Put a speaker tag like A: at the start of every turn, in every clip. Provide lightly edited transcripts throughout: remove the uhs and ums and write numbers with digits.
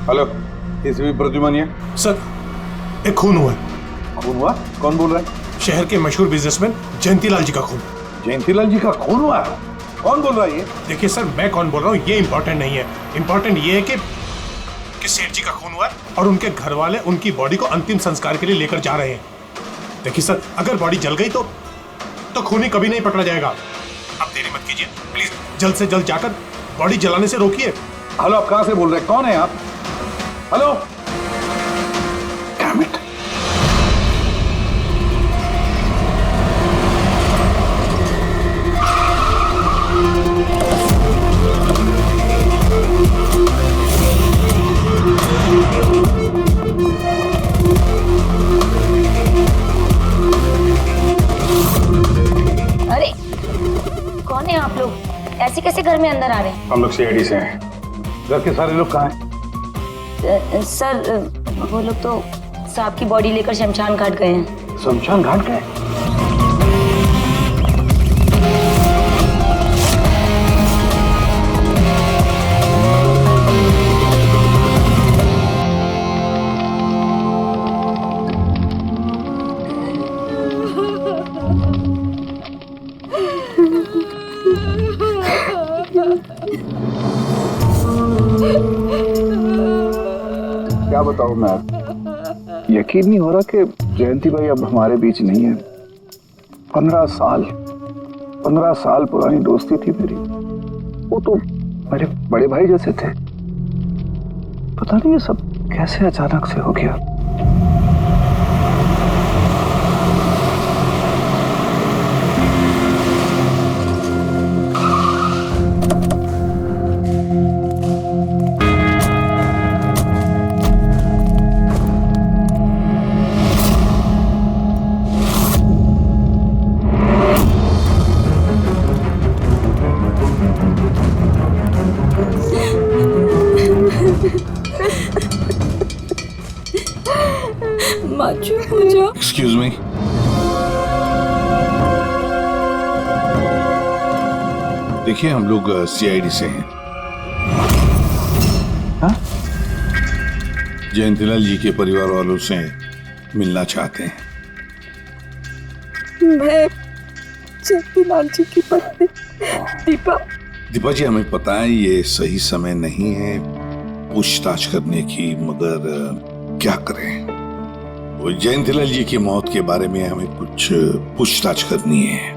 A: Hello, ACP Pradyuman
B: sir, एक खून हुआ है।
A: खून हुआ? कौन बोल रहा है?
B: शहर के मशहूर बिजनेसमैन जयंतीलाल जी का खून।
A: जयंतीलाल जी का खून हुआ? कौन बोल रहा है ये?
B: देखिए सर, मैं कौन बोल रहा हूँ ये इम्पोर्टेंट नहीं है। इम्पोर्टेंट ये है कि सेठ जी का खून हुआ है और उनके घर वाले उनकी बॉडी को अंतिम संस्कार के लिए लेकर जा रहे हैं। देखिए सर, अगर बॉडी जल गई तो खूनी कभी नहीं पकड़ा जाएगा। आप देरी मत कीजिए प्लीज, जल्द से जल्द जाकर बॉडी जलाने से रोकिए।
A: हेलो, आप कहाँ से बोल रहे हैं? कौन है आप? हेलो? Damn it.
C: अरे कौन है आप लोग? ऐसे कैसे घर में अंदर आ रहे हैं?
A: हम लोग सीआईडी से हैं। घर के सारे लोग कहाँ हैं?
C: सर वो लोग तो साहब की बॉडी लेकर शमशान घाट गए हैं।
A: शमशान घाट गए? क्या बताऊं मैं? यकीन नहीं हो रहा कि जयंती भाई अब हमारे बीच नहीं है। 15 साल पुरानी दोस्ती थी मेरी। वो तो मेरे बड़े भाई जैसे थे। पता नहीं ये सब कैसे अचानक से हो गया।
D: Excuse me. देखिए, हम लोग सीआईडी से हैं।
A: हाँ?
D: जयंतीलाल जी के परिवार वालों से मिलना चाहते हैं।
E: मैं जयंतीलाल जी की पत्नी दीपा।
D: दीपा जी, हमें पता है ये सही समय नहीं है पूछताछ करने की, मगर क्या करें? वो जयंतीलाल जी की मौत के बारे में हमें कुछ पूछताछ करनी है।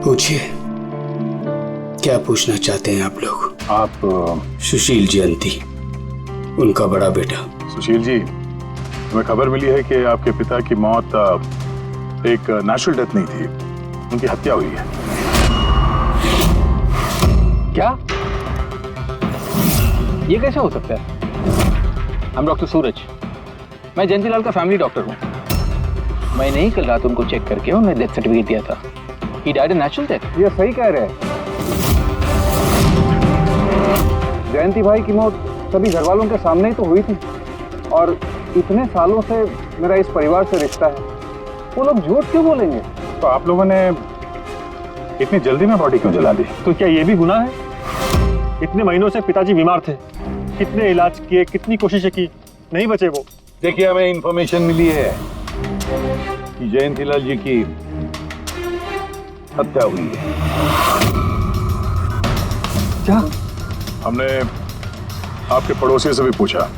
F: पूछिए, क्या पूछना चाहते हैं आप लोग?
A: आप
F: सुशील जयंती, उनका बड़ा बेटा।
G: सुशील जी, हमें खबर मिली है कि आपके पिता की मौत एक नेचुरल डेथ नहीं थी, उनकी हत्या हुई है।
H: क्या? ये कैसे हो सकता है? हम डॉक्टर सूरज, मैं जयंतीलाल का फैमिली डॉक्टर हूँ। मैंने ही कल रात उनको चेक करके उन्हें डेथ सर्टिफिकेट दिया था। He died a natural death।
G: ये सही कह रहे हैं। जयंती भाई की मौत सभी घर वालों के सामने ही तो हुई थी, और इतने सालों से मेरा इस परिवार से रिश्ता है। वो लोग झूठ क्यों बोलेंगे? तो आप लोगों ने इतनी जल्दी में बॉडी क्यों जला दी?
I: तो क्या ये भी गुनाह है? इतने महीनों से पिताजी बीमार थे, कितने इलाज किए, कितनी कोशिशें की, नहीं बचे वो।
A: देखिए, हमें इंफॉर्मेशन मिली है कि जयंतीलाल जी की हत्या हुई है।
G: क्या? हमने आपके पड़ोसी से भी पूछा।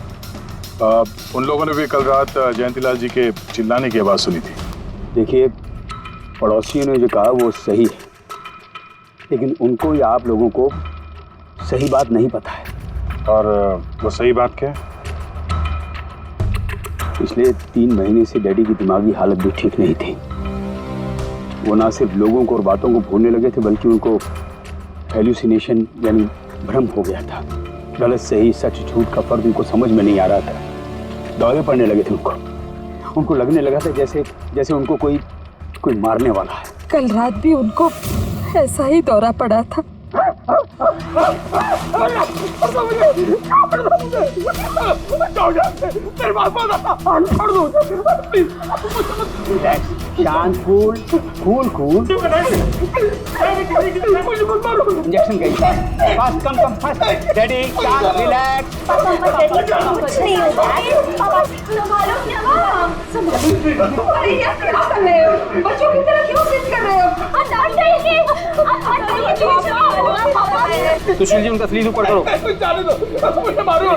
G: उन लोगों ने भी कल रात जयंतीलाल जी के चिल्लाने की आवाज सुनी थी।
F: देखिए, पड़ोसियों ने जो कहा वो सही है, लेकिन उनको या आप लोगों को सही बात नहीं पता है।
G: और वो सही बात क्या है?
F: पिछले 3 महीने से डैडी की दिमागी हालत भी ठीक नहीं थी। वो ना सिर्फ लोगों को और बातों को भूलने लगे थे, बल्कि उनको हेलुसिनेशन यानी भ्रम हो गया था। गलत सही, सच झूठ का फर्क उनको समझ में नहीं आ रहा था। दौरे पड़ने लगे थे उनको लगने लगा था जैसे उनको कोई मारने वाला है।
E: कल रात भी उनको ऐसा ही दौरा पड़ा था।
F: शांत, कूल कूल कूल। इंजेक्शन गई। Fast, come fast. डैडी शांत, रिलैक्स।
C: कुछ नहीं होगा। पापा संभालो क्या? अरे क्या कर रहे हो? बच्चों की तरह क्यों जिद कर रहे हो? डांट जाइए।
H: सुशील जी, उनका स्लीव ऊपर करो।
G: जाने दो, मुझे मारो।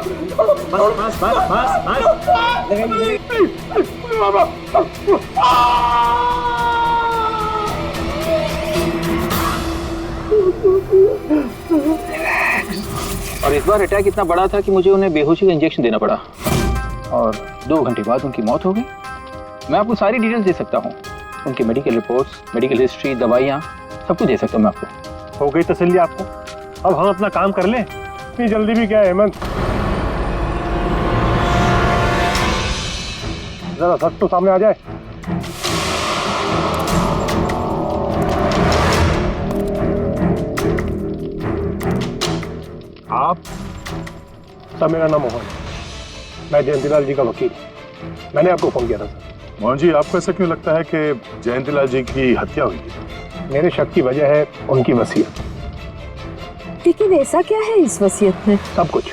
H: बस। और इस बार अटैक इतना बड़ा था कि मुझे उन्हें बेहोशी का इंजेक्शन देना पड़ा और 2 घंटे बाद उनकी मौत हो गई। मैं आपको सारी डिटेल्स दे सकता हूँ, उनकी मेडिकल रिपोर्ट्स, मेडिकल हिस्ट्री, दवाइयाँ, सब कुछ दे सकता हूँ मैं आपको।
I: हो गई तसल्ली आपको? अब हम अपना काम कर लें। इतनी जल्दी भी क्या है हेमंत? जरा सच तो सामने आ जाए। आप सर, मेरा नाम मोहन, मैं जयंतीलाल जी का वकील। मैंने आपको फोन किया था सर।
B: मोहन जी, आपको ऐसा क्यों लगता है कि जयंतीलाल जी की हत्या हुई थी?
I: मेरे शक की वजह है उनकी वसीयत।
E: लेकिन ऐसा क्या है इस वसीयत में?
I: सब कुछ,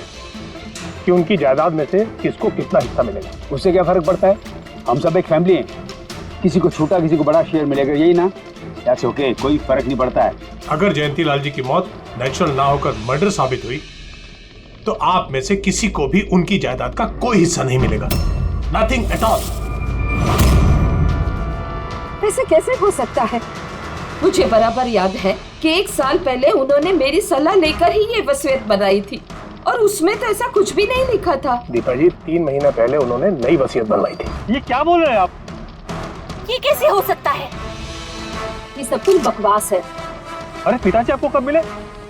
I: कि उनकी जायदाद में से किसको कितना हिस्सा मिलेगा।
F: उससे क्या फर्क पड़ता है? हम सब एक फैमिली हैं, किसी को छोटा किसी को बड़ा शेयर मिलेगा, यही ना? दैट्स ओके, कोई फर्क नहीं पड़ता है।
B: अगर जयंतीलाल जी की मौत नेचुरल ना होकर मर्डर साबित हुई तो आप में से किसी को भी उनकी जायदाद का कोई हिस्सा नहीं मिलेगा। Nothing at all.
E: ऐसे कैसे हो सकता है? मुझे बराबर याद है कि 1 साल पहले उन्होंने मेरी सलाह लेकर ही ये वसीयत बनाई थी और उसमें तो ऐसा कुछ भी नहीं लिखा था।
I: दीपा जी, 3 महीना पहले उन्होंने नई वसीयत बनवाई थी। ये क्या बोल रहे हैं आप?
C: ये कैसे हो सकता है?
E: ये सब कुछ बकवास है।
I: अरे पिताजी आपको कब मिले?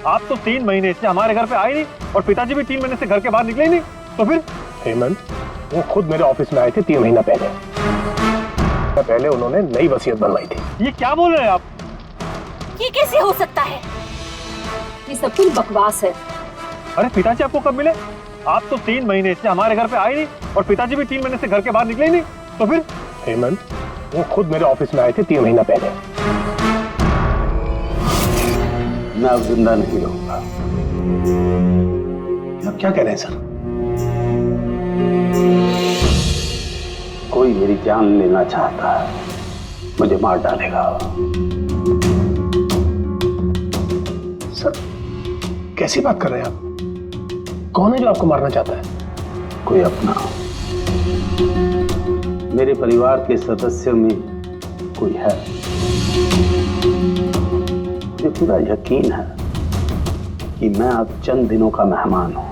I: आप तो 3 महीने से हमारे घर पे आए नहीं और पिताजी भी 3 महीने से घर के बाहर निकले ही नहीं। तो फिर हेमंत, वो खुद मेरे ऑफिस में आए थे 3 महीना पहले उन्होंने नई वसीयत बनवाई थी। ये क्या बोल रहे हैं आप?
C: ये कैसे हो सकता है?
E: ये सब कुछ बकवास है।
I: अरे पिताजी आपको कब मिले? आप तो 3 महीने से हमारे घर पे आए नहीं और पिताजी भी 3 महीने से घर के बाहर निकले ही नहीं। तो फिर हेमंत, वो खुद मेरे ऑफिस में आए थे 3 महीना पहले।
F: मैं अब जिंदा नहीं रहूंगा।
I: आप क्या कह रहे हैं सर?
F: कोई मेरी जान लेना चाहता है, मुझे मार डालेगा।
I: सर, कैसी बात कर रहे हैं आप? कौन है जो आपको मारना चाहता है?
F: कोई अपना, मेरे परिवार के सदस्य में कोई है। मुझे पूरा यकीन है कि मैं अब चंद दिनों का मेहमान हूं।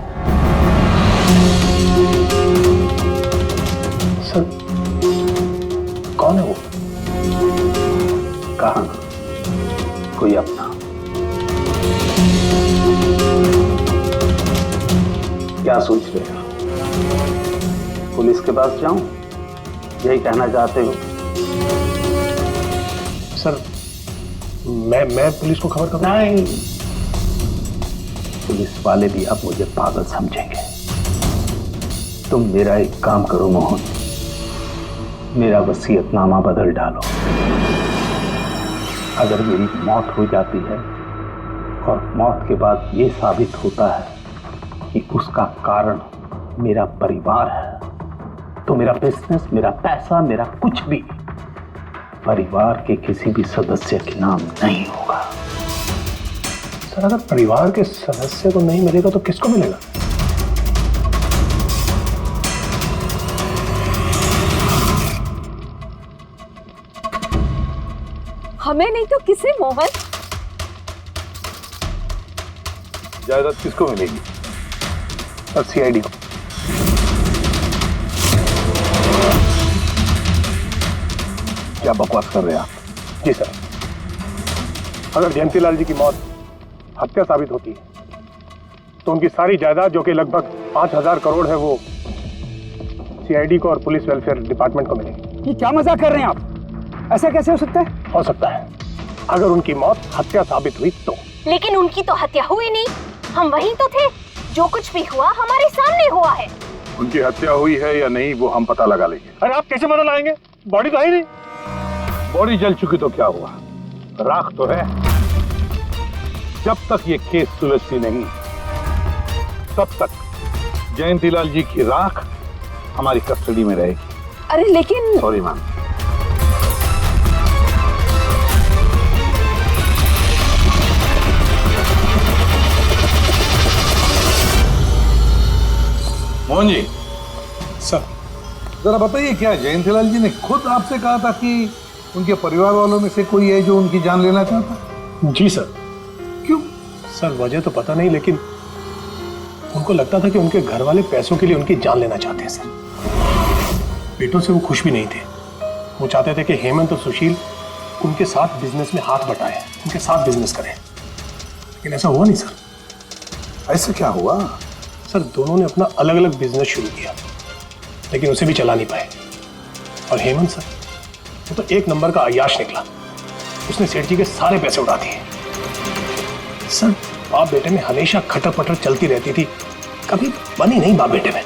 I: सर, कौन है वो?
F: कहा ना, कोई अपना। क्या सोच रहे हो? पुलिस के पास जाऊं? यही कहना चाहते हो?
I: सर, मैं पुलिस को खबर करूं?
F: नहीं, पुलिस वाले भी अब मुझे पागल समझेंगे। तुम मेरा एक काम करो मोहन, मेरा वसीयतनामा बदल डालो। अगर मेरी मौत हो जाती है और मौत के बाद ये साबित होता है कि उसका कारण मेरा परिवार है, तो मेरा बिजनेस, मेरा पैसा, मेरा कुछ भी परिवार के किसी भी सदस्य के नाम नहीं होगा।
I: सर, अगर परिवार के सदस्य को नहीं मिलेगा तो किसको मिलेगा?
E: हमें नहीं तो किसे मोहन?
A: जायदाद किसको मिलेगी?
I: और सीआईडी को।
A: क्या बकवास कर रहे हैं आप?
I: जी सर, अगर जयंतीलाल जी की मौत हत्या साबित होती है तो उनकी सारी जायदाद, जो कि लगभग 5000 करोड़ है, वो सीआईडी को और पुलिस वेलफेयर डिपार्टमेंट को मिलेगी।
F: ये क्या मजाक कर रहे हैं आप? ऐसा कैसे हो सकता है?
I: हो सकता है, अगर उनकी मौत हत्या साबित हुई तो।
C: लेकिन उनकी तो हत्या हुई नहीं। हम वहीं तो थे। जो कुछ भी हुआ हमारे सामने हुआ है।
A: उनकी हत्या हुई है या नहीं वो हम पता लगा लेंगे।
I: अरे आप कैसे पता लगाएंगे? बॉडी तो है ही नहीं।
A: बॉडी जल चुकी तो क्या हुआ, राख तो है। जब तक ये केस सुलझती नहीं तब तक जयंतीलाल जी की राख हमारी कस्टडी में रहेगी।
E: अरे लेकिन
A: sorry ma'am.
D: Mohan ji,
B: sir
D: जरा बताइए, क्या जयंतीलाल जी ने खुद आपसे कहा था कि उनके परिवार वालों में से कोई है जो उनकी जान लेना चाहता?
B: जी सर।
D: क्यों?
B: सर वजह तो पता नहीं, लेकिन उनको लगता था कि उनके घर वाले पैसों के लिए उनकी जान लेना चाहते हैं सर। बेटों से वो खुश भी नहीं थे। वो चाहते थे कि हेमंत और सुशील उनके साथ बिजनेस में हाथ बटाएं, उनके साथ बिजनेस करें, लेकिन ऐसा हुआ नहीं सर।
D: ऐसा क्या हुआ?
B: सर दोनों ने अपना अलग अलग बिजनेस शुरू किया, लेकिन उसे भी चला नहीं पाए। और हेमंत सर, वो तो एक नंबर का अय्याश निकला। उसने सेठ जी के सारे पैसे उड़ा दिए। सर बाप बेटे में हमेशा खटर पटर चलती रहती थी, कभी बनी नहीं बाप बेटे में।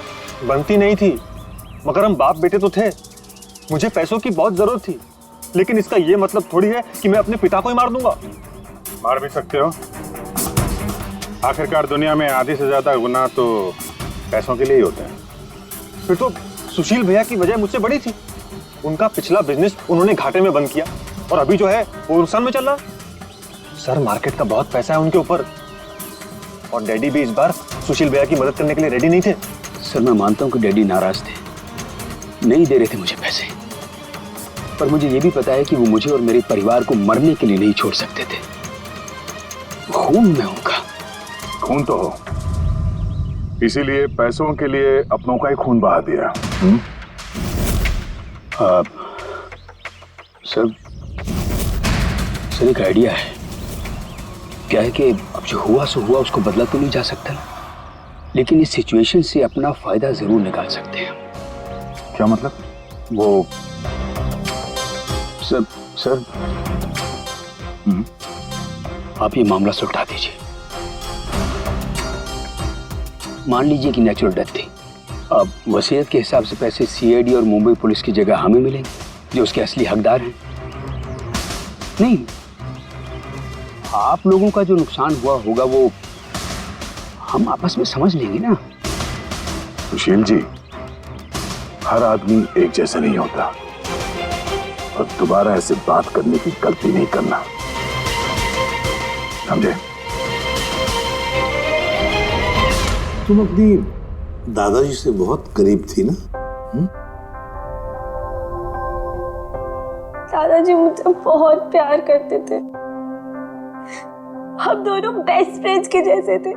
I: बनती नहीं थी, मगर हम बाप बेटे तो थे। मुझे पैसों की बहुत जरूरत थी, लेकिन इसका ये मतलब थोड़ी है कि मैं अपने पिता को ही मार दूंगा।
A: मार भी सकते हो। आखिरकार दुनिया में आधी से ज्यादा गुनाह तो पैसों के लिए ही होते हैं।
I: फिर तो सुशील भैया की वजह मुझसे बड़ी थी। उनका पिछला बिजनेस उन्होंने घाटे में बंद किया और अभी जो है वो नुकसान में चल रहा। सर मार्केट का बहुत पैसा है उनके ऊपर, और डैडी भी इस बार सुशील भैया की मदद करने के लिए रेडी नहीं थे।
F: सर मैं मानता हूँ कि डैडी नाराज थे, नहीं दे रहे थे मुझे पैसे, पर मुझे ये भी पता है कि वो मुझे और मेरे परिवार को मरने के लिए नहीं छोड़ सकते थे। खून में उनका
A: खून तो हो, इसीलिए पैसों के लिए अपनों का ही खून बहा दिया।
F: सर एक आइडिया है। क्या है कि अब जो हुआ सो हुआ, उसको बदला तो नहीं जा सकता, लेकिन इस सिचुएशन से अपना फायदा जरूर निकाल सकते हैं।
A: क्या मतलब?
F: वो सर आप ये मामला सुलझा दीजिए। मान लीजिए कि नेचुरल डेथ थी। अब वसीयत के हिसाब से पैसे सीआईडी और मुंबई पुलिस की जगह हमें मिलेंगे, जो उसके असली हकदार हैं। नहीं, आप लोगों का जो नुकसान हुआ होगा वो हम आपस में समझ लेंगे ना।
A: सुशील जी, हर आदमी एक जैसा नहीं होता, और दोबारा ऐसे बात करने की गलती नहीं करना, समझे?
D: तुम अपनी दादाजी से बहुत करीब थी ना?
C: दादाजी मुझे बहुत प्यार करते थे। हम दोनों बेस्ट फ्रेंड्स के जैसे थे,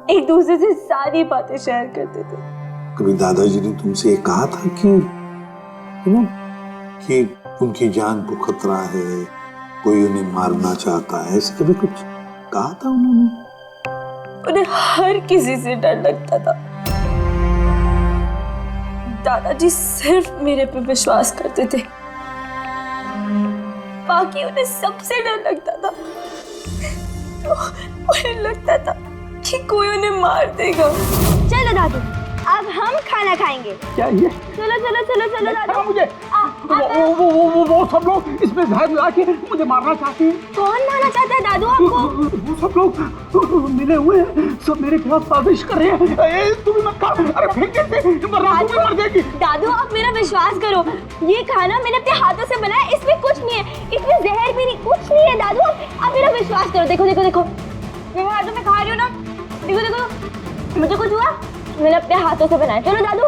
C: एक दूसरे से सारी बातें शेयर करते थे।
D: कभी दादाजी ने तुमसे ये कहा था कि उनकी जान को खतरा है, कोई उन्हें मारना चाहता है, ऐसे कभी कुछ कहा था उन्होंने?
C: उन्हें हर किसी से डर लगता था। दादाजी सिर्फ मेरे पे विश्वास करते थे, बाकी उन्हें सबसे डर लगता था। तो उन्हें लगता था कि कोई उन्हें मार देगा। चलो दादू, अब हम खाना खाएंगे।
F: क्या ये?
C: चलो चलो चलो चलो दादू।
F: मुझे वो सब लोग इसमें जहर मिला के मुझे मारना चाहते हैं।
C: कौन मारना चाहता है दादू आपको?
F: वो सब लोग मिले हुए हैं, सब मेरे खिलाफ साजिश कर रहे हैं। तुम मत खा, अरे फेंक देते, वरना तुम भी मर जाएगी।
C: दादू आप मेरा विश्वास करो, ये खाना मैंने अपने हाथों से बनाया, इसमें कुछ नहीं है, इसमें जहर भी नहीं, कुछ नहीं है दादू। आप मेरा विश्वास करो। देखो देखो देखो, मेरे हाथों में खा रही हो ना, देखो देखो, मुझे कुछ हुआ, मैंने अपने हाथों से बनाया। चलो दादू,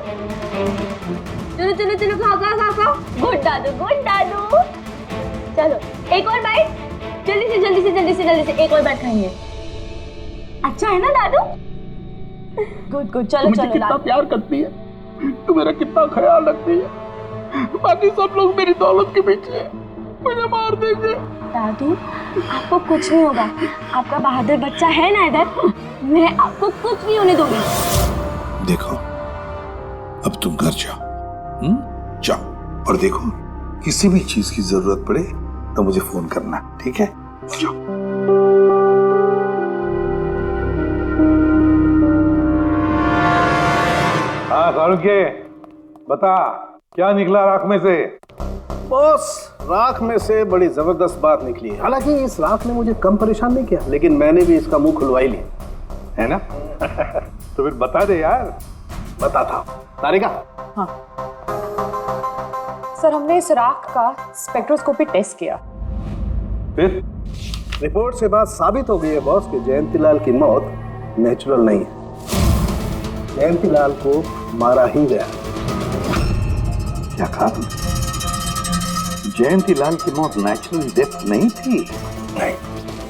C: चलो चलो चलो, खाओ खाओ खाओ खाओ। गुड दादू, गुड दादू। चलो एक और बाइट, जल्दी से जल्दी से जल्दी से जल्दी से एक और बाइट खाएंगे। अच्छा है ना दादू? गुड गुड, चलो चलो।
F: कितना प्यार करती है तू, मेरा कितना ख्याल रखती है, बाकी सब लोग मेरी दौलत के पीछे मुझे मार देंगे।
C: दादू आपको कुछ नहीं होगा, आपका बहादुर बच्चा है ना इधर, मैं आपको कुछ नहीं होने दूंगी।
D: देखो, अब तुम घर जाओ, जाओ, और देखो किसी भी चीज की जरूरत पड़े तो मुझे फोन करना, ठीक है? जाओ।
I: के बता, क्या निकला राख में से?
J: बॉस, राख में से बड़ी जबरदस्त बात निकली है। हालांकि इस राख ने मुझे कम परेशान नहीं किया, लेकिन मैंने भी इसका मुंह खुलवा ही लिया, है ना?
I: तो फिर बता दे यार।
J: बताता हूं। तारिका।
K: हाँ सर, हमने इस राख का स्पेक्ट्रोस्कोपी टेस्ट किया।
I: फिर
J: रिपोर्ट से बात साबित हो गई है बॉस कि जयंतीलाल की मौत नेचुरल नहीं है। जयंतीलाल को मारा ही गया।
A: क्या कहा? जयंतीलाल की मौत नेचुरल डेथ नहीं थी?
J: नहीं।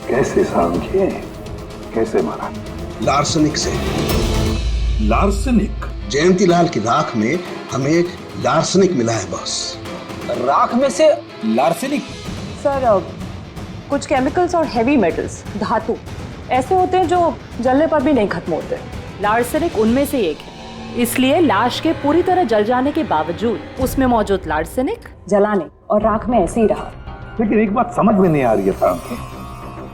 A: कैसे समझे? कैसे मारा?
J: लार्सनिक से।
D: लार्सनिक?
J: जयंतीलाल की राख में हमें लार्सनिक मिला है बॉस।
H: राख में से लार्सेनिक?
K: सर, कुछ केमिकल्स और हेवी मेटल्स, धातु ऐसे होते हैं जो जलने पर भी नहीं खत्म होते। लार्सेनिक उनमें से एक है। इसलिए लाश के पूरी तरह जल जाने के बावजूद उसमें मौजूद लार्सेनिक जलाने और राख में ऐसे ही रहा।
I: लेकिन एक बात समझ में नहीं आ रही है साहब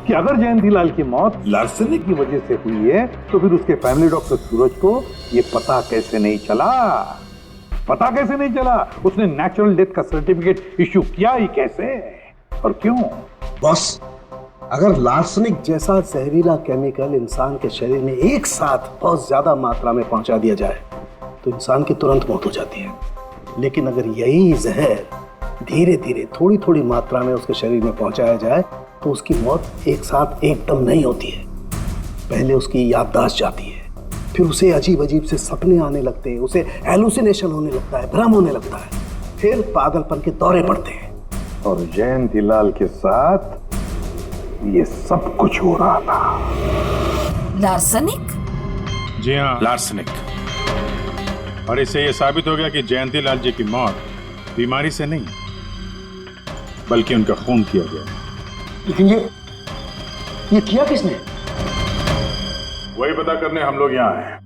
I: कि अगर जयंतीलाल की मौत
D: लार्सनिक
I: की वजह से हुई है तो फिर उसके फैमिली डॉक्टर सूरज को ये पता कैसे नहीं चला? पता कैसे नहीं चला? उसने नेचुरल डेथ का सर्टिफिकेट इश्यू किया ही कैसे और क्यों?
J: बॉस, अगर लार्सनिक जैसा जहरीला केमिकल इंसान के शरीर में एक साथ बहुत ज्यादा मात्रा में पहुंचा दिया जाए तो इंसान की तुरंत मौत हो जाती है। लेकिन अगर यही जहर धीरे धीरे थोड़ी थोड़ी मात्रा में उसके शरीर में पहुंचाया जाए तो उसकी मौत एक साथ एकदम नहीं होती है। पहले उसकी याददाश्त जाती है, फिर उसे अजीब अजीब से सपने आने लगते हैं, उसे हेलुसिनेशन होने लगता है, भ्रम होने लगता है, फिर पागलपन के दौरे पड़ते हैं।
I: और जयंतीलाल के साथ ये सब कुछ हो रहा था।
E: लार्सनिक?
L: जी हाँ, लार्सनिक। और इससे यह साबित हो गया कि जयंतीलाल जी की मौत बीमारी से नहीं बल्कि उनका खून किया गया।
J: लेकिन ये किया किसने?
L: वही पता करने हम लोग यहाँ हैं।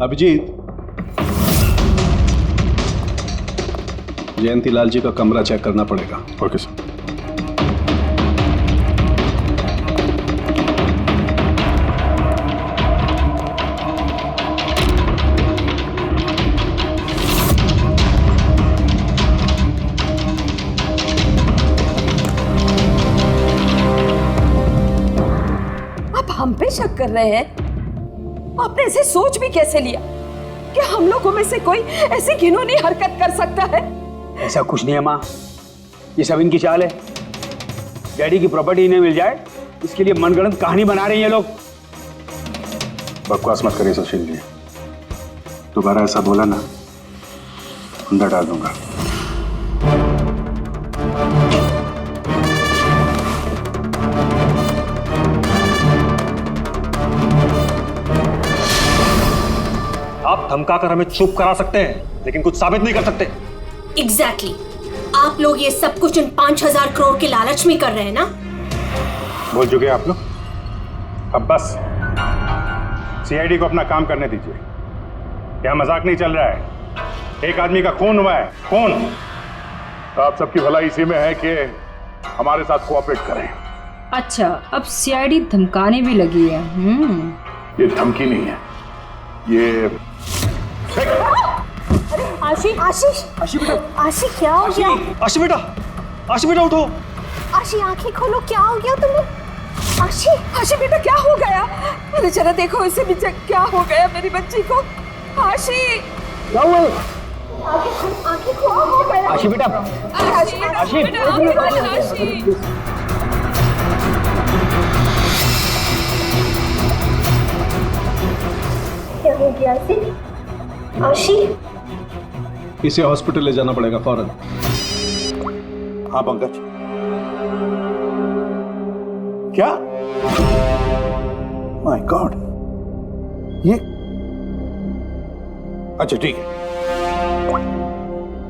J: अभिजीत, जयंतीलाल जी का कमरा चेक करना पड़ेगा।
L: Okay sir.
E: हम पे शक कर रहे हैं? आपने ऐसे सोच भी कैसे लिया कि हम लोगों में से कोई ऐसी घिनौनी हरकत कर सकता है?
F: ऐसा कुछ नहीं है माँ, ये सब इनकी चाल है। डैडी की प्रॉपर्टी इन्हें मिल जाए इसके लिए मनगढ़ंत कहानी बना रहे हैं ये लोग।
I: बकवास मत करिए सुशील जी, दोबारा ऐसा बोला ना अंदर डाल दूंगा। आप धमका कर हमें चुप करा सकते हैं लेकिन कुछ साबित नहीं कर सकते।
C: एग्जैक्टली। आप लोग ये सब कुछ इन 5,000 करोड़ के लालच में कर रहे हैं ना?
L: बोल चुके आप लोग, अब बस सीआईडी को अपना काम करने दीजिए। यहाँ मजाक नहीं चल रहा है, एक आदमी का खून हुआ है, खून। तो आप सबकी भलाई इसी में है कि हमारे साथ कोऑपरेट करें।
M: अच्छा, अब सीआईडी धमकाने भी लगी है।
L: ये धमकी नहीं है, ये
C: आशी, आशीष,
F: आशी बेटा,
C: आशी क्या हो गया?
I: आशी बेटा, आशी बेटा उठो।
C: आशी आंखें खोलो, क्या हो गया तुम्हें? आशी,
E: आशी बेटा क्या हो गया? अरे जरा देखो इसे भी, क्या हो गया मेरी बच्ची को? आशी,
F: क्या हुआ?
C: आंखें खोलो, हो गया।
F: आशी बेटा,
E: आशी बेटा,
F: आशी।
E: आशी।
C: क्या हो गया आशी? आशी,
J: इसे हॉस्पिटल ले जाना पड़ेगा फौरन।
D: हाँ पंकज। क्या? माय गॉड, ये अच्छा ठीक है।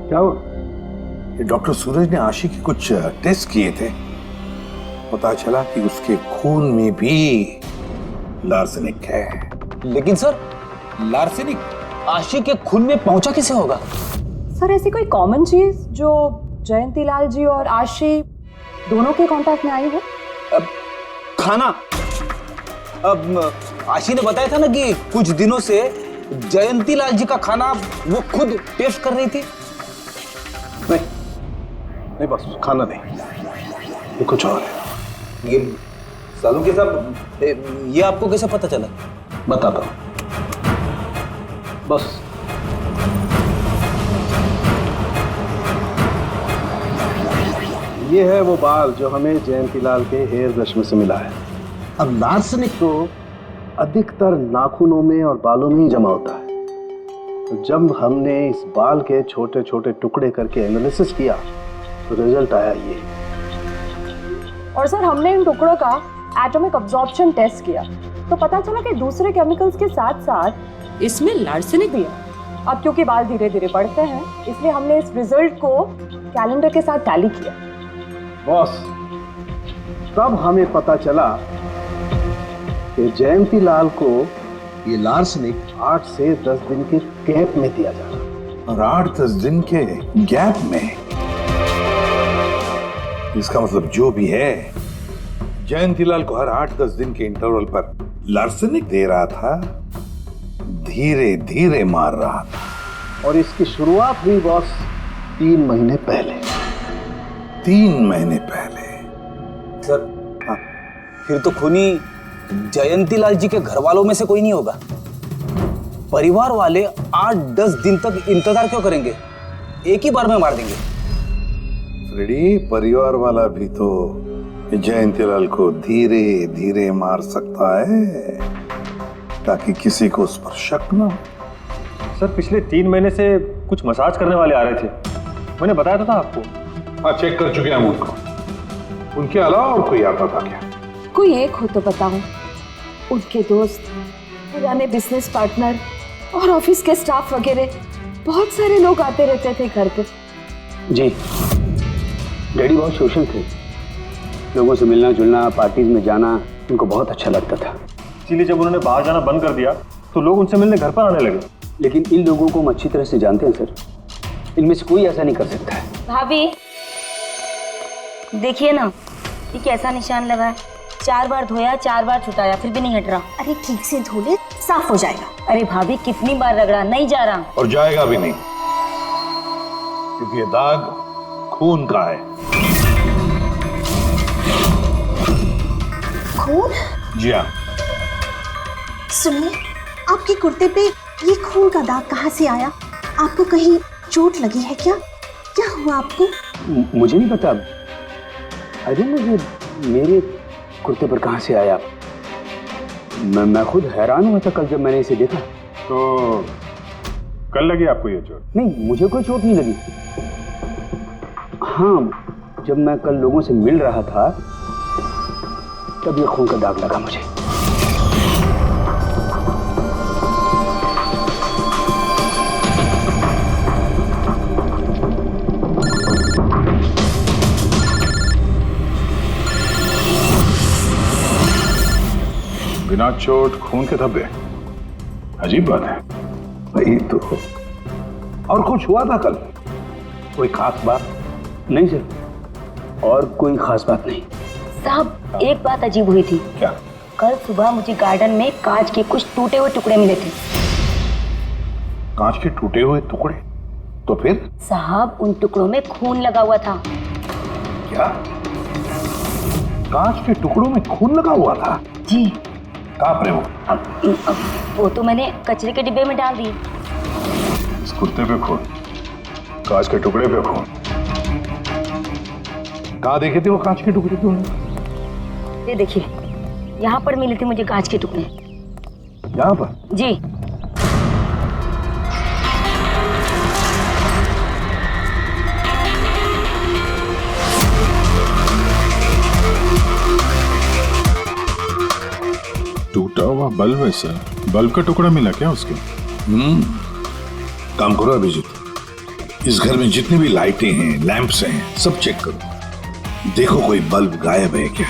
J: क्या हुआ?
D: ये डॉक्टर सूरज ने आशी के कुछ टेस्ट किए थे, पता चला कि उसके खून में भी लार्सेनिक है।
H: लेकिन सर, लार्सेनिक आशी के खून में पहुंचा कैसे होगा?
K: सर, ऐसी कोई कॉमन चीज जो जयंतीलाल जी और आशी दोनों के कांटेक्ट में आई हो?
H: खाना। अब आशी ने बताया था ना कि कुछ दिनों से
N: जयंती लाल जी का खाना वो खुद टेस्ट कर रही थी?
J: नहीं नहीं बस खाना नहीं, ये कुछ और है।
N: ये सालू के साहब, ये आपको कैसे पता चला?
J: बताता हूँ, बस ये है वो बाल जो हमें जयंतीलाल के हेयर ब्रश में से मिला है। अब लार्सनिक तो अधिकतर नाखूनों में और बालों में ही जमा होता है, तो जब हमने इस बाल के छोटे छोटे टुकड़े करके एनालिसिस किया तो रिजल्ट आया ये।
K: और सर हमने इन टुकड़ों का एटॉमिक अब्जॉर्प्शन टेस्ट किया तो पता चला कि दूसरे केमिकल्स के साथ साथ इसमें लार्सेनिक भी है। अब क्योंकि बाल धीरे धीरे बढ़ते हैं इसलिए हमने इस रिजल्ट को कैलेंडर के साथ टैली किया।
J: बॉस, तब हमें पता चला कि जयंतीलाल को ये लार्सनिक 8 से 10 दिन के गैप में दिया जा रहा।
D: और 8-10 दिन के गैप में? इसका मतलब जो भी है, जयंतीलाल को हर 8-10 दिन के इंटरवल पर लार्सेनिक दे रहा था, धीरे धीरे मार रहा था।
J: और इसकी शुरुआत हुई बॉस 3 महीने पहले।
D: 3 महीने पहले?
N: सर हाँ, फिर तो खूनी जयंतीलाल जी के घर वालों में से कोई नहीं होगा। परिवार वाले 8-10 दिन तक इंतजार क्यों करेंगे? एक ही बार में मार देंगे।
D: फ्रेडी, परिवार वाला भी तो जयंतीलाल को धीरे धीरे मार सकता है ताकि किसी को उस पर शक ना हो।
I: सर पिछले 3 महीने से कुछ मसाज करने वाले आ रहे थे, मैंने बताया था आपको।
L: हाँ, चेक कर चुके हैं उनको। उनके अलावा और कोई आता था क्या?
E: कोई एक हो तो बताओ। उनके दोस्त, पुराने बिजनेस पार्टनर और ऑफिस के स्टाफ वगैरह बहुत सारे लोग आते रहते थे घर पे।
F: जी, डैडी बहुत सोशल थे, लोगों से मिलना जुलना, पार्टीज में जाना उनको बहुत अच्छा लगता था।
I: इसीलिए जब उन्होंने बाहर जाना बंद कर दिया तो लोग उनसे मिलने घर पर आने लगे।
F: लेकिन इन लोगों को हम अच्छी तरह से जानते हैं सर, इनमें से कोई ऐसा नहीं कर सकता है।
C: भाभी देखिए ना, ये कैसा निशान लगा है। 4 बार धोया, 4 बार छुटाया, फिर भी नहीं हट रहा।
O: अरे ठीक से धो ले, साफ हो जाएगा।
C: अरे भाभी कितनी बार रगड़ा, नहीं जा रहा।
D: और जाएगा भी नहीं, क्योंकि ये दाग खून का है।
O: खून?
D: जी हाँ।
O: सुनिए, आपके कुर्ते पे ये खून का दाग कहाँ से आया? आपको कहीं चोट लगी है क्या? क्या हुआ आपको?
F: मुझे नहीं पता। अरे मुझे मेरे कुर्ते पर कहाँ से आया? मैं खुद हैरान हुआ था कल जब मैंने इसे देखा।
L: तो कल लगी आपको ये चोट?
F: नहीं, मुझे कोई चोट नहीं लगी। हाँ, जब मैं कल लोगों से मिल रहा था तब ये खून का दाग लगा मुझे।
L: बिना चोट खून के धब्बे, अजीब बात है।
J: वही तो। और कुछ हुआ था कल? कोई खास बात?
F: नहीं सर, और कोई खास बात नहीं।
C: साहब एक बात अजीब हुई थी।
L: क्या?
C: कल सुबह मुझे गार्डन में कांच के कुछ टूटे हुए टुकड़े मिले थे।
L: कांच के टूटे हुए टुकड़े? तो फिर?
C: साहब उन टुकड़ों में खून लगा हुआ था।
L: क्या? कांच के टुकड़ों में खून लगा हुआ था?
C: जी।
L: कहाँ पर है वो?
C: अब वो तो मैंने कचरे के डिब्बे में डाल दिए।
L: इस कुत्ते पे खून, कांच के टुकड़े पे खून। कहाँ देखे थे वो कांच के टुकड़े तुमने?
C: ये देखिए, यहाँ पर मिले थे मुझे कांच के टुकड़े।
L: यहाँ पर?
C: जी।
L: टूटा हुआ बल्ब है सर। बल्ब का टुकड़ा मिला क्या उसके?
D: काम करो अभिजीत, इस घर में जितनी भी लाइटें हैं, लैंप्स हैं, सब चेक करो, देखो कोई बल्ब गायब है क्या।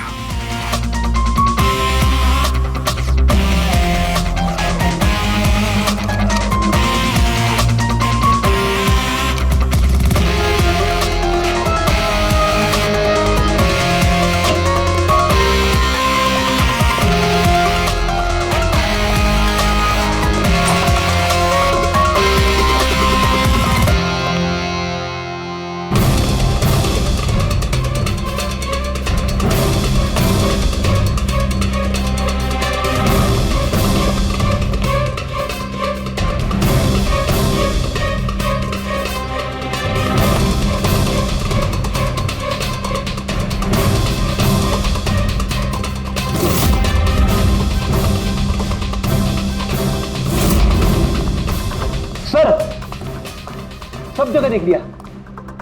N: सब जगह देख लिया,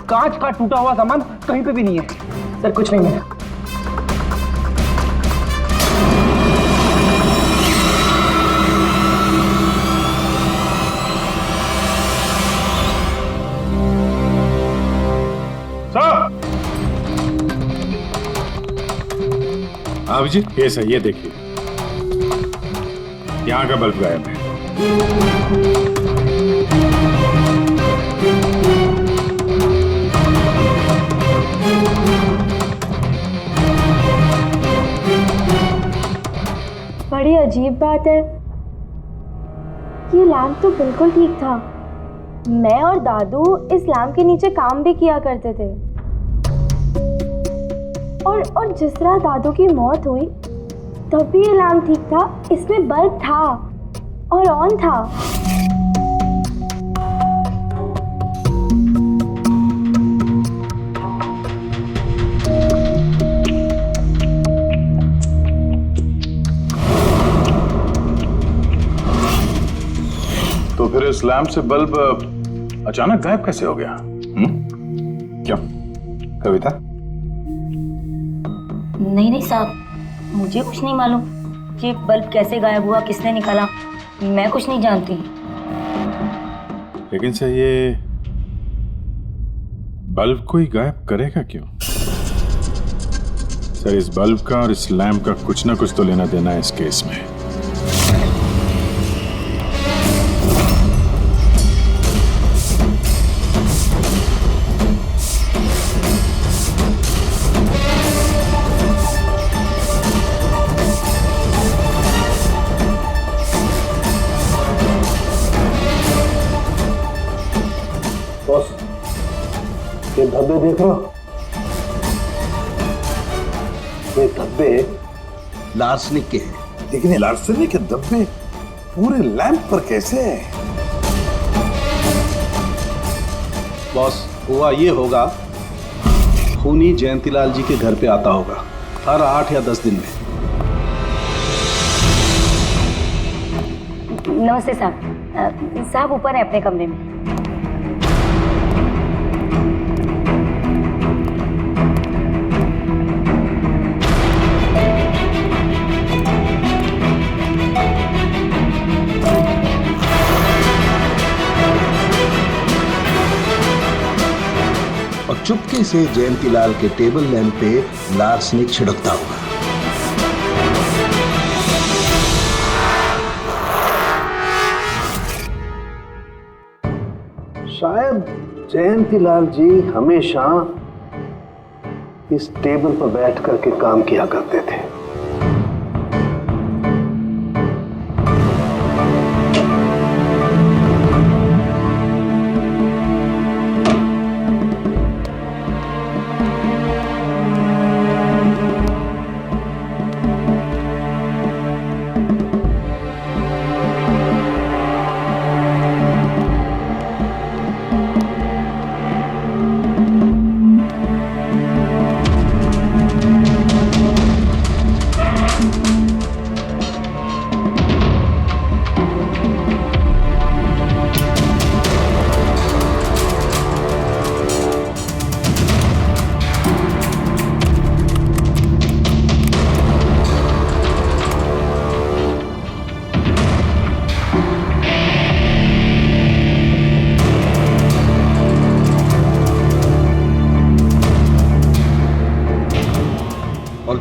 N: कांच का टूटा हुआ सामान कहीं पे भी नहीं है। सर कुछ नहीं मिला।
L: आप जी ये सही, ये देखिए यहाँ का बल्ब गायब है।
C: बड़ी अजीब बात है, ये लैम्प तो बिल्कुल ठीक था। मैं और दादू इस लैम्प के नीचे काम भी किया करते थे, और जिस तरह दादू की मौत हुई तब भी ये लैम्प ठीक था, इसमें बल्ब था और ऑन था।
L: तो फिर इस लैम्प से बल्ब अचानक गायब कैसे हो गया? क्या कविता?
P: नहीं साहब, मुझे कुछ नहीं मालूम कि बल्ब कैसे गायब हुआ, किसने निकाला, मैं कुछ नहीं जानती।
L: लेकिन सर ये बल्ब कोई गायब करेगा क्यों? सर इस बल्ब का और इस लैम्प का कुछ ना कुछ तो लेना देना है इस केस में।
J: ये धब्बे देख रहे हो? ये धब्बे लार्सनिक के हैं।
D: लेकिन ये लार्सनिक के धब्बे पूरे लैंप पर कैसे हैं?
J: बॉस, हुआ ये होगा, खूनी जयंतीलाल जी के घर पे आता होगा हर 8 या 10 दिन में।
P: नमस्ते साहब, साहब ऊपर है अपने कमरे में।
J: और चुपके से जयंतीलाल के टेबल लैंप पे लार्सनिक छिड़कता होगा। शायद जयंतीलाल जी हमेशा इस टेबल पर बैठ करके काम किया करते थे।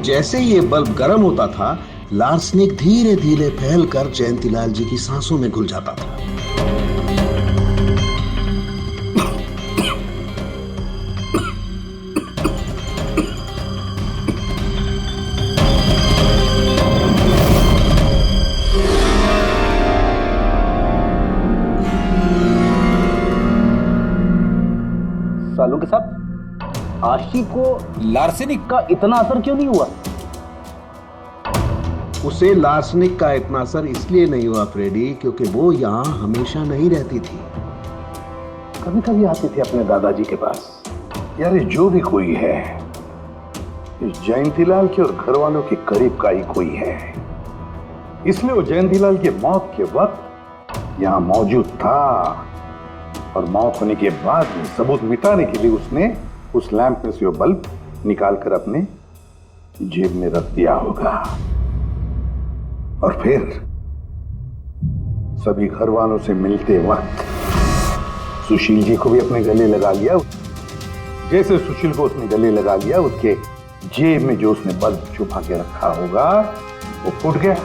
J: जैसे ये बल्ब गर्म होता था, लार्सनिक धीरे धीरे फैलकर जयंतीलाल जी की सांसों में घुल जाता था।
N: सालों के साथ आशी को लार्सेनिक का इतना असर क्यों नहीं हुआ?
J: उसे लार्सनिक का इतना असर इसलिए नहीं हुआ फ्रेडी, क्योंकि वो यहाँ हमेशा नहीं रहती थी, कभी कभी आती थी अपने दादाजी के पास।
D: यार जो भी कोई है, इस जयंतीलाल के और घर वालों के करीब का ही कोई है, इसलिए वो जयंतीलाल की मौत के वक्त यहाँ मौजूद था।
A: और मौत होने के बाद में सबूत मिटाने के लिए उसने उस लैंप में से वो बल्ब निकालकर अपने जेब में रख दिया होगा और फिर सभी घर वालों से मिलते वक्त सुशील जी को भी अपने गले लगा लिया। जैसे सुशील को उसने गले लगा लिया, उसके जेब में जो उसने बल्ब छुपा के रखा होगा वो फूट गया,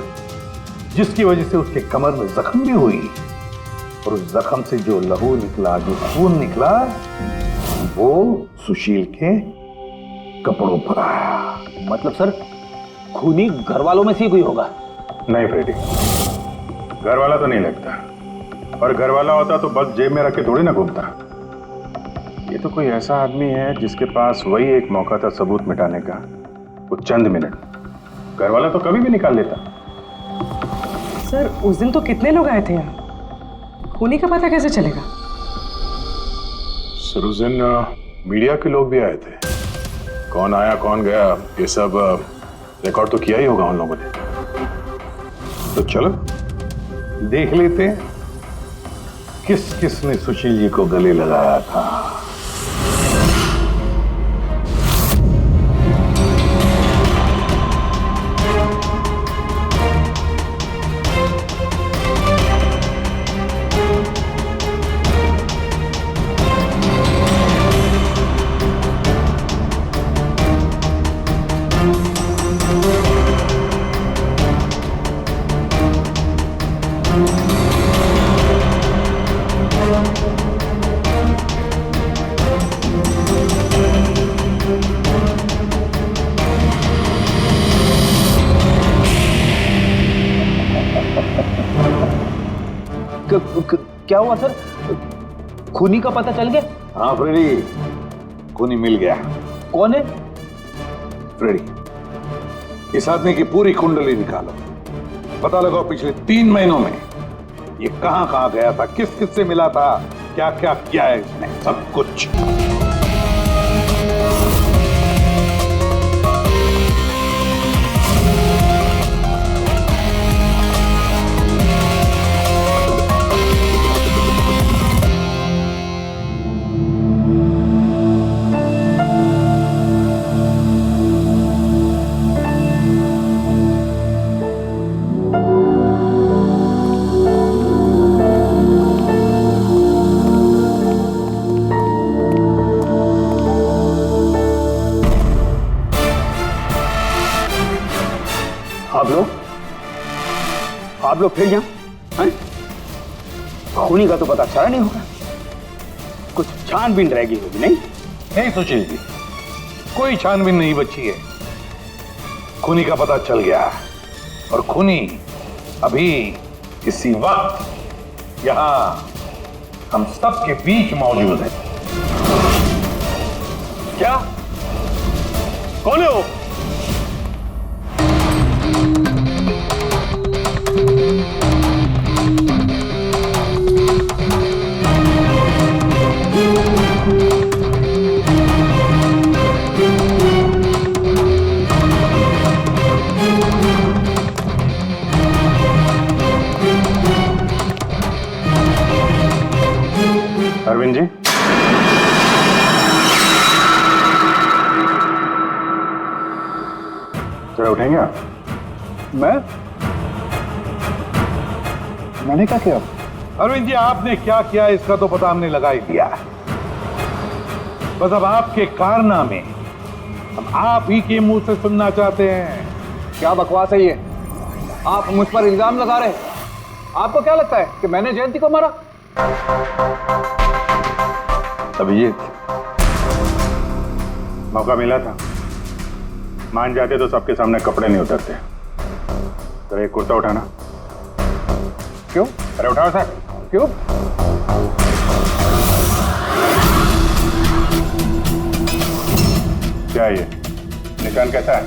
A: जिसकी वजह से उसके कमर में जख्म भी हुई और उस जख्म से जो लहू निकला, जो खून निकला, वो सुशील के कपड़ों पर आया।
N: मतलब सर खूनी घर वालों में से ही कोई होगा?
L: नहीं फ्रेडी, घर वाला तो नहीं लगता, और घर वाला होता तो बस जेब में रख के थोड़ी ना घूमता। ये तो कोई ऐसा आदमी है जिसके पास वही एक मौका था सबूत मिटाने का, वो चंद मिनट। घर वाला तो कभी भी निकाल लेता।
K: सर उस दिन तो कितने लोग आए थे यहाँ, खूनी का पता कैसे चलेगा?
L: सर उस दिन मीडिया के लोग भी आए थे, कौन आया कौन गया ये सब रिकॉर्ड तो किया ही होगा उन लोगों ने। तो चलो
A: देख लेते हैं किस किस ने सुशील जी को गले लगाया था।
N: क्या हुआ सर? खूनी का पता चल गया?
A: हाँ फ्रेडी, खूनी मिल गया।
N: कौन है?
A: फ्रेडी, इस आदमी की पूरी कुंडली निकालो, पता लगाओ पिछले 3 महीनों में ये कहां कहां गया था, किस किस से मिला था, क्या क्या किया है इसने, सब कुछ।
N: आप लोग फिर यहाँ हैं? खूनी का तो पता चला नहीं होगा, कुछ छानबीन रहेगी होगी नहीं?
A: नहीं सुशील जी, कोई छानबीन नहीं बची है, खूनी का पता चल गया और खूनी अभी इसी वक्त यहाँ हम सब के बीच मौजूद है।
I: क्या? कौन है वो?
L: अरविंद जी, जरा उठेंगे आप?
A: मैंने क्या किया? अरविंद जी, आपने क्या किया इसका तो पता हमने लगा ही दिया। बस अब आपके कारनामे हम आप ही के मुंह से सुनना चाहते हैं।
G: क्या बकवास है ये? आप मुझ पर इल्जाम लगा रहे हैं। आपको क्या लगता है कि मैंने जयंती को मारा?
L: अभिजीत, मौका मिला था, मान जाते तो सबके सामने कपड़े नहीं उतरते। जरा एक कुर्ता उठाना।
G: क्यों?
L: अरे उठाओ सर।
G: क्यों?
L: क्या ये निशान कैसा है?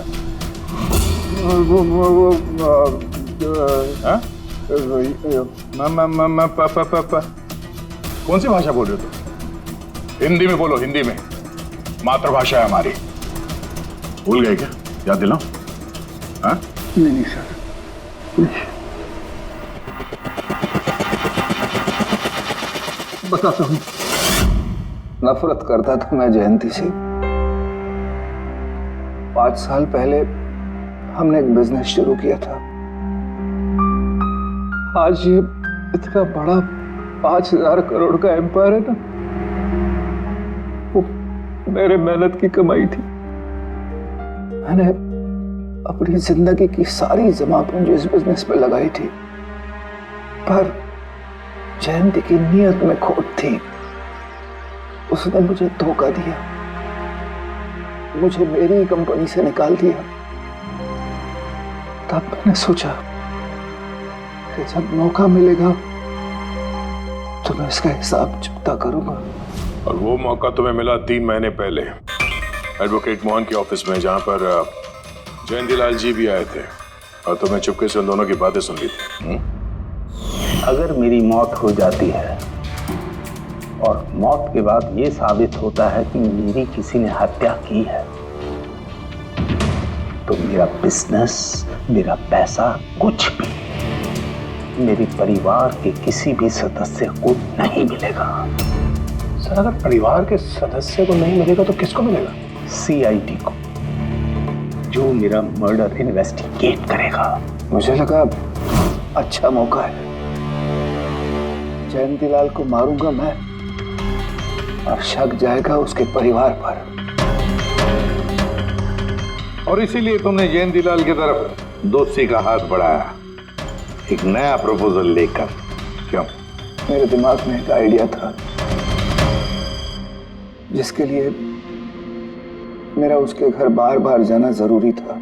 L: कौन सी भाषा बोल रहे हो तुम? हिंदी में बोलो, हिंदी में, मातृभाषा है हमारी। भूल गए क्या? याद दिलाओ। हाँ?
A: नहीं सर, बताता हूँ। नफरत करता था मैं जयंती से। 5 साल पहले हमने एक बिजनेस शुरू किया था। आज ये इतना बड़ा 5000 करोड़ का एम्पायर है ना, वो मेरे मेहनत की कमाई थी। मैंने अपनी जिंदगी की सारी जमा पूंजी इस बिजनेस पे लगाई थी, पर जयंती की नीयत में खोट थी। उसने मुझे धोखा दिया, मुझे मेरी कंपनी से निकाल दिया। तब मैंने सोचा कि जब मौका मिलेगा तो मैं इसका हिसाब चुकता करूंगा।
D: और वो मौका तुम्हें मिला 3 महीने पहले एडवोकेट मोहन के ऑफिस में, जहां पर जयंतीलाल जी भी आए थे और तुम्हें चुपके से उन दोनों की बातें सुन ली थी।
F: अगर मेरी मौत हो जाती है और मौत के बाद ये साबित होता है कि मेरी किसी ने हत्या की है, तो मेरा बिजनेस, मेरा पैसा, कुछ भी मेरे परिवार के किसी भी सदस्य को नहीं मिलेगा।
I: सर, अगर परिवार के सदस्य को नहीं मिलेगा तो किसको मिलेगा?
F: सीआईडी को, जो मेरा मर्डर इन्वेस्टिगेट करेगा।
A: मुझे लगा अच्छा मौका है, जयंतीलाल को मारूंगा मैं और शक जाएगा उसके परिवार पर।
D: और इसीलिए तुमने जयंतीलाल की तरफ दोस्ती का हाथ बढ़ाया, एक नया प्रपोजल लेकर। क्यों?
A: मेरे दिमाग में एक आइडिया था जिसके लिए मेरा उसके घर बार बार जाना जरूरी था।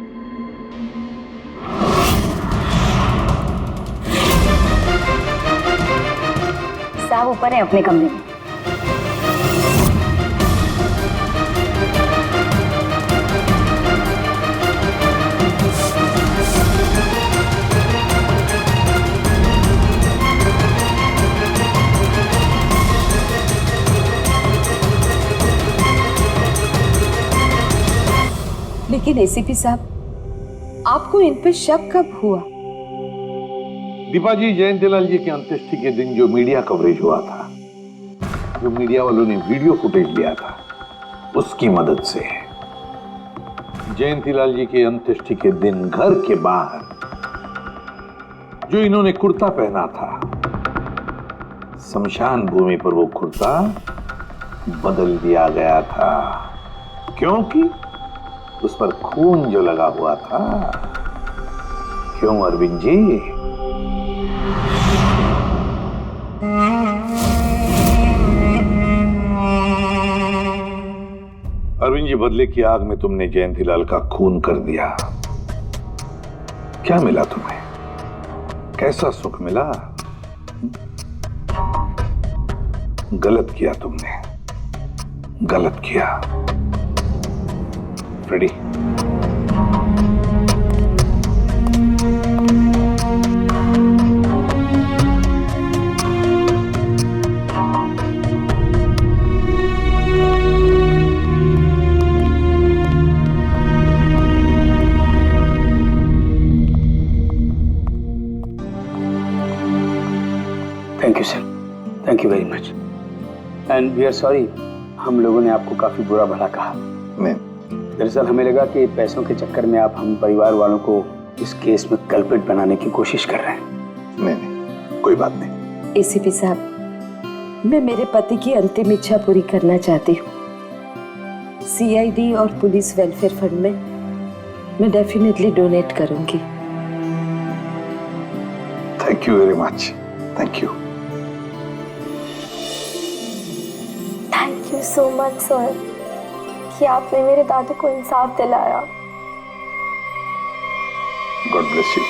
P: साहब ऊपर है अपने कमरे में।
E: लेकिन एसीपी साहब, आपको इन पे शक कब हुआ?
D: दीपा जी, जयंतीलाल जी की अंत्येष्टि के दिन जो मीडिया कवरेज हुआ था, जो मीडिया वालों ने वीडियो फुटेज लिया था, उसकी मदद से जयंतीलाल जी के अंत्येष्टि के दिन घर के बाहर जो इन्होंने कुर्ता पहना था, शमशान भूमि पर वो कुर्ता बदल दिया गया था, क्योंकि उस पर खून जो लगा हुआ था। क्यों अरविंद जी? अरविंद जी, बदले की आग में तुमने जयंतीलाल का खून कर दिया। क्या मिला तुम्हें? कैसा सुख मिला? गलत किया तुमने, गलत किया। Freddy,
F: thank you sir, thank you very much. And we are sorry, हम लोगों ने आपको काफी बुरा भला कहा। दरअसल हमें लगा कि पैसों के चक्कर में आप हम परिवार वालों को इस केस में कल्प्रिट बनाने की कोशिश कर रहे हैं।
D: नहीं, कोई बात नहीं।
E: एसीपी साहब, मैं मेरे पति की अंतिम इच्छा पूरी करना चाहती हूँ। सीआईडी और पुलिस वेलफेयर फंड में मैं डेफिनेटली डोनेट करूंगी।
D: Thank you very much, thank you.
C: Thank you so much sir कि आपने मेरे दादू को इंसाफ दिलाया।
D: God bless you.